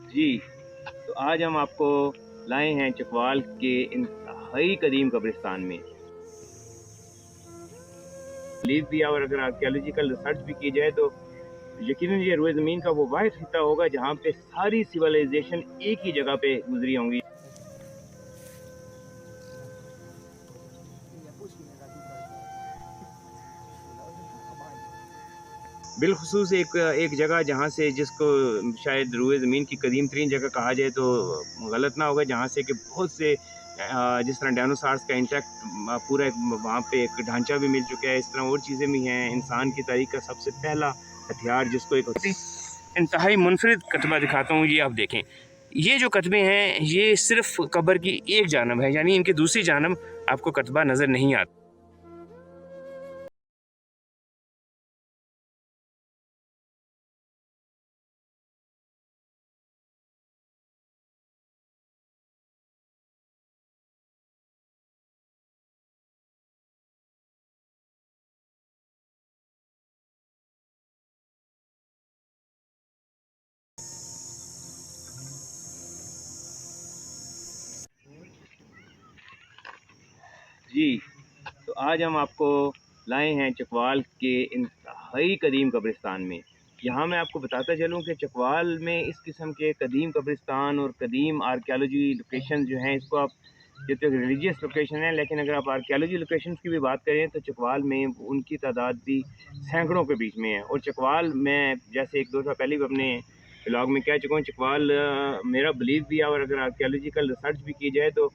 जी, तो आज हम आपको लाए हैं चकवाल के इंतहाई कदीम कब्रिस्तान में। बिलीव भी है और अगर आर्कियोलॉजिकल रिसर्च भी की जाए तो यकीनन ये रोए ज़मीन का वो वाहिद खित्ता होगा जहाँ पे सारी सिविलाइजेशन एक ही जगह पे गुजरी होंगी। बिलख़ुसूस एक एक जगह जहाँ से जिसको शायद रोए ज़मीन की कदीम तरीन जगह कहा जाए तो गलत ना होगा, जहाँ से कि बहुत से जिस तरह डायनासॉर्स का इंटैक्ट पूरा एक वहाँ पे एक ढांचा भी मिल चुका है। इस तरह और चीज़ें भी हैं। इंसान की तारीख़ का सबसे पहला हथियार जिसको एक इंतहाई मुनफरिद कतबा दिखाता हूँ, ये आप देखें। ये जो कतबे हैं ये सिर्फ कब्र की एक जानब है, यानी इनकी दूसरी जानब आपको कतबा नज़र नहीं आता। जी, तो आज हम आपको लाए हैं चकवाल के इंतहाई कदीम कब्रिस्तान में। यहाँ मैं आपको बताता चलूँ कि चकवाल में इस किस्म के कदीम कब्रिस्तान और कदीम आर्कियोलॉजी लोकेशन जो हैं, इसको आप ये तो रिलीजियस लोकेशन है, लेकिन अगर आप आर्कियोलॉजी लोकेशन की भी बात करें तो चकवाल में उनकी तादाद भी सैकड़ों के बीच में है। और चकवाल में जैसे एक दो साल पहले भी अपने ब्लॉग में कह चुका हूँ, चकवाल मेरा बिलीव भी है और अगर आर्कियोलॉजिकल रिसर्च भी की जाए तो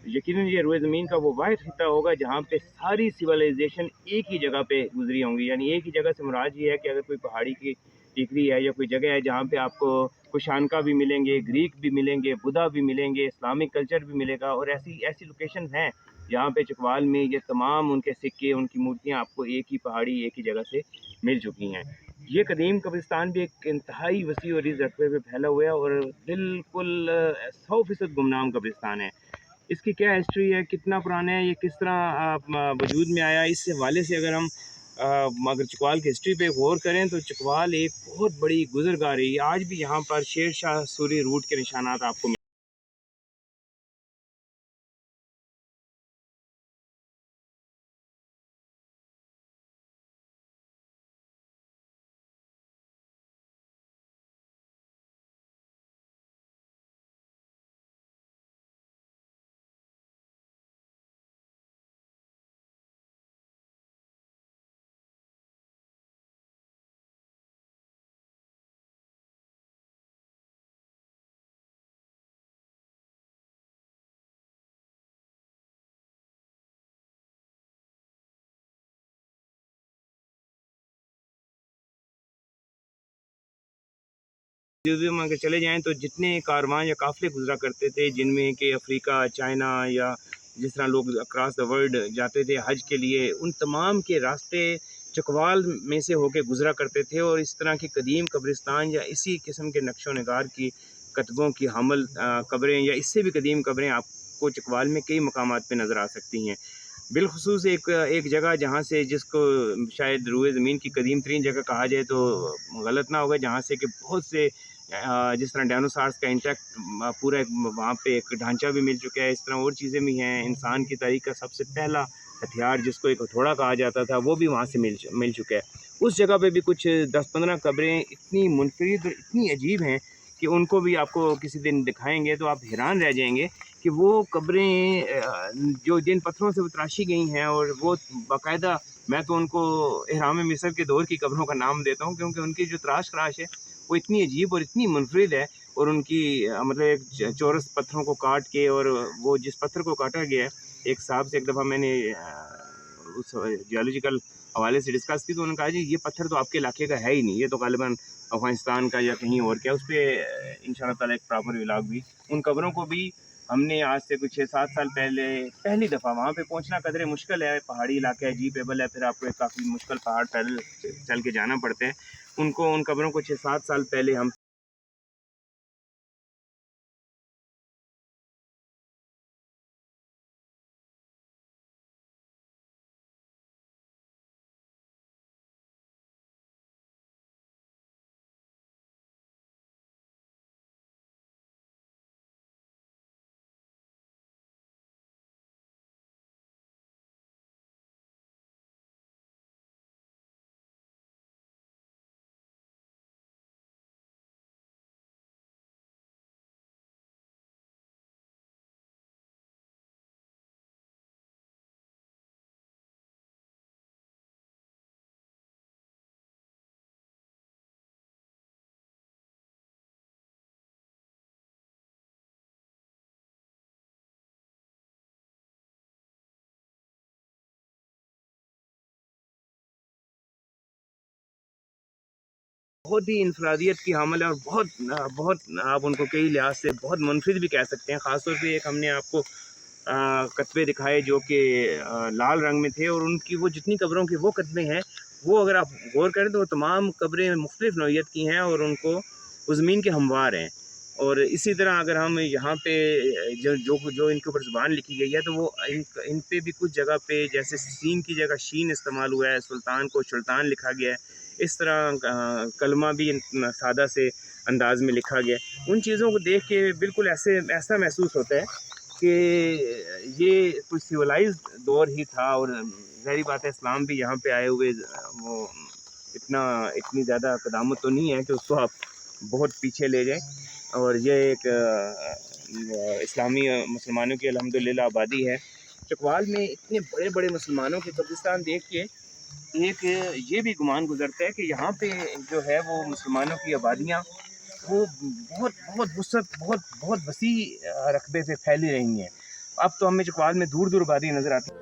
यकीनन ये रोए ज़मीन का वो वाहिद खित्ता होगा जहाँ पे सारी सिविलाइजेशन एक ही जगह पे गुजरी होंगी। यानी एक ही जगह से मुराद ये है कि अगर कोई पहाड़ी की टिकरी है या कोई जगह है जहाँ पे आपको कुशानका भी मिलेंगे, ग्रीक भी मिलेंगे, बुद्धा भी मिलेंगे, इस्लामिक कल्चर भी मिलेगा और ऐसी ऐसी लोकेशन हैं जहाँ पे चकवाल में ये तमाम उनके सिक्के, उनकी मूर्तियाँ आपको एक ही पहाड़ी, एक ही जगह से मिल चुकी हैं। ये कदीम कब्रिस्तान भी एक इंतहाई वसी और इस रकबे पे फैला हुआ है और बिल्कुल 100% गुमनाम कब्रिस्तान है। इसकी क्या हिस्ट्री है, कितना पुराना है, ये किस तरह वजूद में आया, इस हवाले से अगर हम अगर चकवाल की हिस्ट्री पे गौर करें तो चकवाल एक बहुत बड़ी गुजरगाह रही है। आज भी यहाँ पर शेर शाह सूरी रूट के निशानात आपको म्यूज़ियम अगर चले जाएँ तो जितने कारवां या काफ़िले गुज़रा करते थे, जिनमें कि अफ़्रीका, चाइना या जिस तरह लोग अक्रॉस द वर्ल्ड जाते थे हज के लिए, उन तमाम के रास्ते चकवाल में से होके गुज़रा करते थे और इस तरह की कदीम कब्रिस्तान या इसी किस्म के नक्शो नगार की कतबों की हमल कब्रें या इससे भी कदीम कब्रें आपको चकवाल में कई मकामात पे नज़र आ सकती हैं। बिलख़ुसूस एक एक जगह जहाँ से जिसको शायद रोए ज़मीन की कदीम तरीन जगह कहा जाए तो गलत ना होगा, जहाँ से कि बहुत से जिस तरह डायनासॉर्स का इंटैक्ट पूरा एक वहाँ पे एक ढांचा भी मिल चुका है। इस तरह और चीज़ें भी हैं। इंसान की तारीख़ का सबसे पहला हथियार जिसको एक हथौड़ा कहा जाता था, वो भी वहाँ से मिल चुका है। उस जगह पे भी कुछ 10-15 कब्रें इतनी मुनफ़रिद और इतनी अजीब हैं कि उनको भी आपको किसी दिन दिखाएँगे तो आप हैरान रह जाएँगे कि वो कब्रें जो जिन पत्थरों से वो तराशी गई हैं और वो बाकायदा मैं तो उनको एहराम मिस्र के दौर की कब्रों का नाम देता हूँ, क्योंकि उनकी जो तराश-खराश है वो इतनी अजीब और इतनी मुनफ़रिद है और उनकी मतलब एक चौरस पत्थरों को काट के और वो जिस पत्थर को काटा गया है, एक साहब से एक दफ़ा मैंने उस जियोलॉजिकल हवाले से डिस्कस की तो उन्होंने कहा जी ये पत्थर तो आपके इलाके का है ही नहीं, ये तो ग़ालिबन अफ़गानिस्तान का या कहीं और का है। उसपे इंशाअल्लाह ताला एक प्रॉपर व्लॉग भी उन कब्रों को भी हमने आज से कुछ 6-7 साल पहले पहली दफ़ा वहाँ पे पहुँचना कदरे मुश्किल है, पहाड़ी इलाका है, जीपेबल है, फिर आपको एक काफ़ी मुश्किल पहाड़ पैदल चल के जाना पड़ता है। उनको उन कब्रों को 6-7 साल पहले हम बहुत ही इंफरादियत की हामिल है और बहुत बहुत आप उनको कई लिहाज से बहुत मुनफरिद भी कह सकते हैं। ख़ास तौर पे एक हमने आपको कतबे दिखाए जो कि लाल रंग में थे, और उनकी वो जितनी कब्रों के वो कतबे हैं, वो अगर आप गौर करें तो वो तमाम कब्रें मुख्तलिफ़ नौइयत की हैं और उनको वो ज़मीन के हमवार हैं। और इसी तरह अगर हम यहाँ पे जो जो जो इनके ऊपर ज़ुबान लिखी गई है, तो वो इन पे भी कुछ जगह पे जैसे सीन की जगह शीन इस्तेमाल हुआ है, सुल्तान को सुल्तान लिखा गया है। इस तरह कलमा भी सादा से अंदाज में लिखा गया है। उन चीज़ों को देख के बिल्कुल ऐसा महसूस होता है कि ये कोई सिविलाइज्ड दौर ही था। और ज़ाहिर बात है इस्लाम भी यहाँ पे आए हुए वो इतनी ज़्यादा क़दामत तो नहीं है कि उसको आप बहुत पीछे ले जाएं। और ये एक इस्लामी मुसलमानों की अल्हम्दुलिल्लाह आबादी है। चकवाल में इतने बड़े बड़े मुसलमानों के कब्रिस्तान देख के एक ये भी गुमान गुजरता है कि यहाँ पे जो है वो मुसलमानों की आबादियाँ वो बहुत बहुत वसअत बहुत बहुत वसी रकबे पे फैली रही हैं। अब तो हमें चकवाल में दूर दूर आबादी नज़र आती है।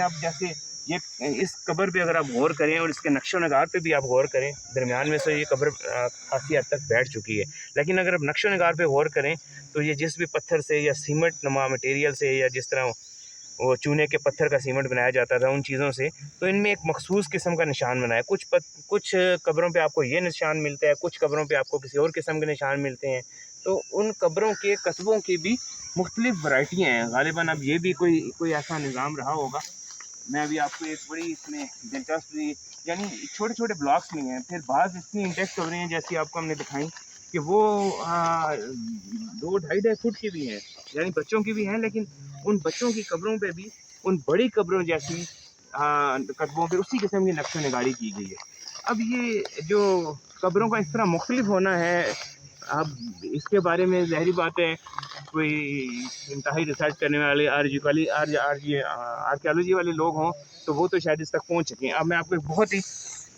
आप जैसे ये इस कब्र पे अगर आप गौर करें और इसके नक्शो नगार पे भी आप गौर करें, दरमियान में से ये कब्र काफ़ी हद तक बैठ चुकी है। लेकिन अगर आप नक्शो नगार पे गौर करें तो ये जिस भी पत्थर से या सीमेंट नुमा मटेरियल से या जिस तरह वो चूने के पत्थर का सीमेंट बनाया जाता था उन चीज़ों से, तो इनमें एक मखसूस किस्म का निशान बना है। कुछ कब्रों पे आपको ये निशान मिलता है, कुछ कब्रों पे आपको किसी और किस्म के निशान मिलते हैं। तो उन कब्रों के कस्बों की भी मुख्तलिफ़ वैरायटियाँ हैं। ग़ालिबन अब ये भी कोई ऐसा निज़ाम रहा होगा। मैं अभी आपको एक बड़ी इसमें दिलचस्प यानी छोटे छोटे ब्लॉक्स में हैं, फिर बाज़ इतनी इंटेक्ट कब्रें हैं जैसी आपको हमने दिखाई कि वो 2 ढाई फुट की भी हैं, यानी बच्चों की भी हैं। लेकिन उन बच्चों की कब्रों पे भी उन बड़ी कब्रों जैसी कस्बों पे उसी किस्म की नक्शा निगारी की गई है। अब ये जो कब्रों का इस तरह मुख्तलिफ होना है, अब इसके बारे में ज़ाहिर बात है कोई इंतहाई रिसर्च करने वाले आर्कियोलॉजी वाले लोग हों तो वो तो शायद इस तक पहुँच सकें। अब मैं आपको एक बहुत ही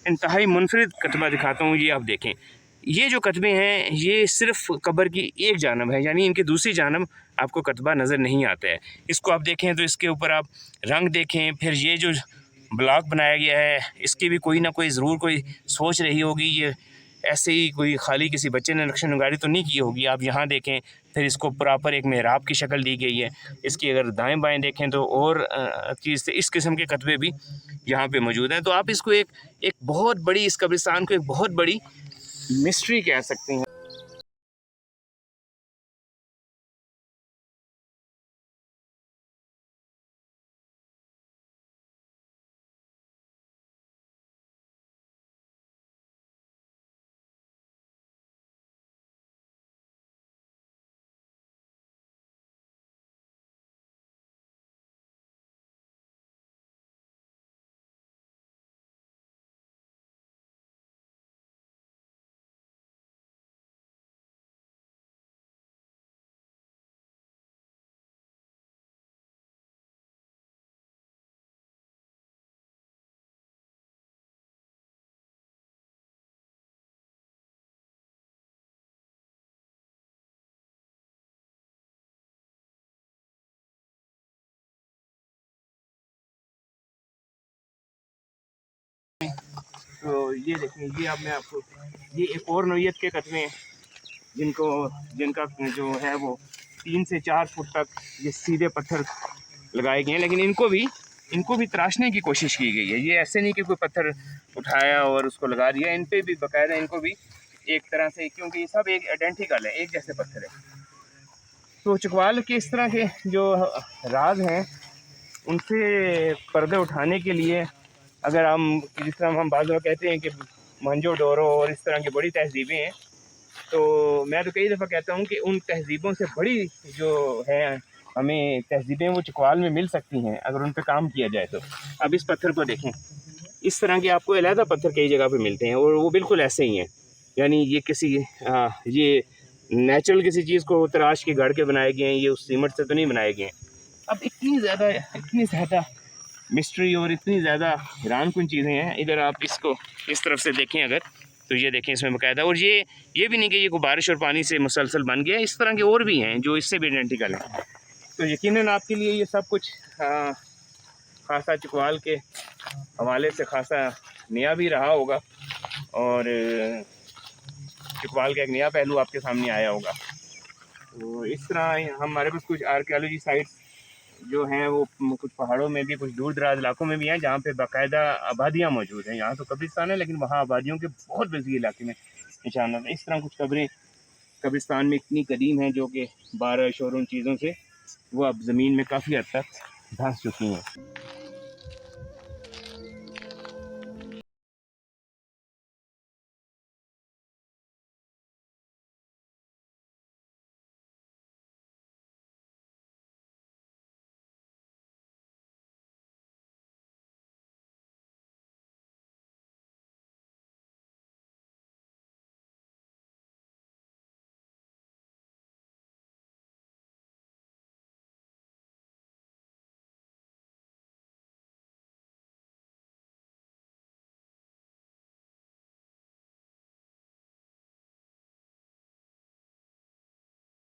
इंतहाई मुनफरिद कतबा दिखाता हूँ। ये आप देखें, ये जो कतबे हैं ये सिर्फ कब्र की एक जानब है, यानी इनकी दूसरी जानब आपको कतबा नज़र नहीं आता है। इसको आप देखें तो इसके ऊपर आप रंग देखें, फिर ये जो ब्लॉक बनाया गया है इसकी भी कोई ना कोई ज़रूर कोई सोच रही होगी। ये ऐसे ही कोई खाली किसी बच्चे ने नक्शा नगारी तो नहीं की होगी। आप यहाँ देखें, फिर इसको प्रॉपर एक मेहराब की शक्ल दी गई है। इसकी अगर दाएं बाएं देखें तो और चीज़ से इस किस्म के कतबे भी यहाँ पे मौजूद हैं। तो आप इसको एक बहुत बड़ी, इस कब्रिस्तान को एक बहुत बड़ी मिस्ट्री कह सकते हैं। तो ये देखें, ये अब मैं आपको ये एक और नौइयत के कतबे हैं जिनका जो है वो 3 से 4 फुट तक ये सीधे पत्थर लगाए गए हैं। लेकिन इनको भी तराशने की कोशिश की गई है। ये ऐसे नहीं कि कोई पत्थर उठाया और उसको लगा दिया, इन पे भी बाकायदा इनको भी एक तरह से, क्योंकि ये सब एक आइडेंटिकल है, एक जैसे पत्थर है। तो चकवाल के इस तरह के जो राज हैं उनसे पर्दे उठाने के लिए, अगर हम जिस तरह हम बाज़ कहते हैं कि मोहनजोदड़ो और इस तरह की बड़ी तहजीबें हैं, तो मैं तो कई दफ़ा कहता हूँ कि उन तहजीबों से बड़ी जो है हमें तहजीबें वो चकवाल में मिल सकती हैं अगर उन पर काम किया जाए तो। अब इस पत्थर को देखें, इस तरह के आपको अलहदा पत्थर कई जगह पे मिलते हैं और वो बिल्कुल ऐसे ही हैं, यानी ये किसी ये नेचुरल किसी चीज़ को तराश के गढ़ के बनाए गए हैं, ये उस सीमेंट से तो नहीं बनाए गए हैं। अब इतनी ज़्यादा मिस्ट्री और इतनी ज़्यादा हैरानकुन चीज़ें हैं। इधर आप इसको इस तरफ से देखें अगर, तो ये देखें इसमें बाकायदा, और ये भी नहीं कि ये कोई बारिश और पानी से मुसलसल बन गया, इस तरह के और भी हैं जो इससे भी आइडेंटिकल हैं। तो यकीनन आपके लिए ये सब कुछ खासा चकवाल के हवाले से खासा नया भी रहा होगा और चकवाल का एक नया पहलू आपके सामने आया होगा। तो इस तरह हमारे पास कुछ आर्कियोलॉजी साइट्स जो हैं वो कुछ पहाड़ों में भी, कुछ दूर दराज इलाकों में भी हैं जहाँ पे बाकायदा आबादियाँ मौजूद हैं। यहाँ तो कब्रिस्तान है लेकिन वहाँ आबादियों के बहुत वसी इलाके में निशानात हैं। इस तरह कुछ कब्रें कब्रिस्तान में इतनी कदीम हैं जो कि बारिश और उन चीज़ों से वो अब ज़मीन में काफ़ी हद तक धंस चुकी हैं।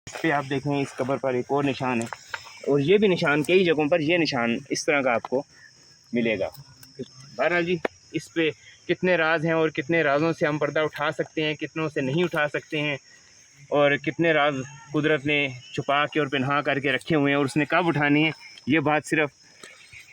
इस पे आप देखें, इस कब्र पर एक और निशान है और ये भी निशान कई जगहों पर ये निशान इस तरह का आपको मिलेगा। बहरहाल जी, इस पे कितने राज हैं और कितने राजों से हम पर्दा उठा सकते हैं, कितनों से नहीं उठा सकते हैं, और कितने राज कुदरत ने छुपा के और पिन्हा करके रखे हुए हैं और उसने कब उठानी है, ये बात सिर्फ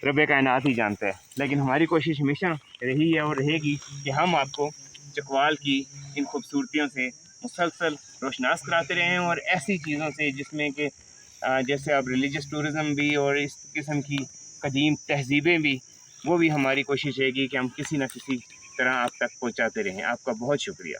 रब कायनात ही जानता है। लेकिन हमारी कोशिश हमेशा रही है और रहेगी कि हम आपको चकवाल की इन खूबसूरतियों से मुसलसल रोशनास कराते रहें और ऐसी चीज़ों से जिसमें कि जैसे अब रिलीजियस टूरिज़म भी और इस किस्म की कदीम तहजीबें भी, वो भी हमारी कोशिश रहेगी कि हम किसी न किसी तरह आप तक पहुँचाते रहें। आपका बहुत शुक्रिया।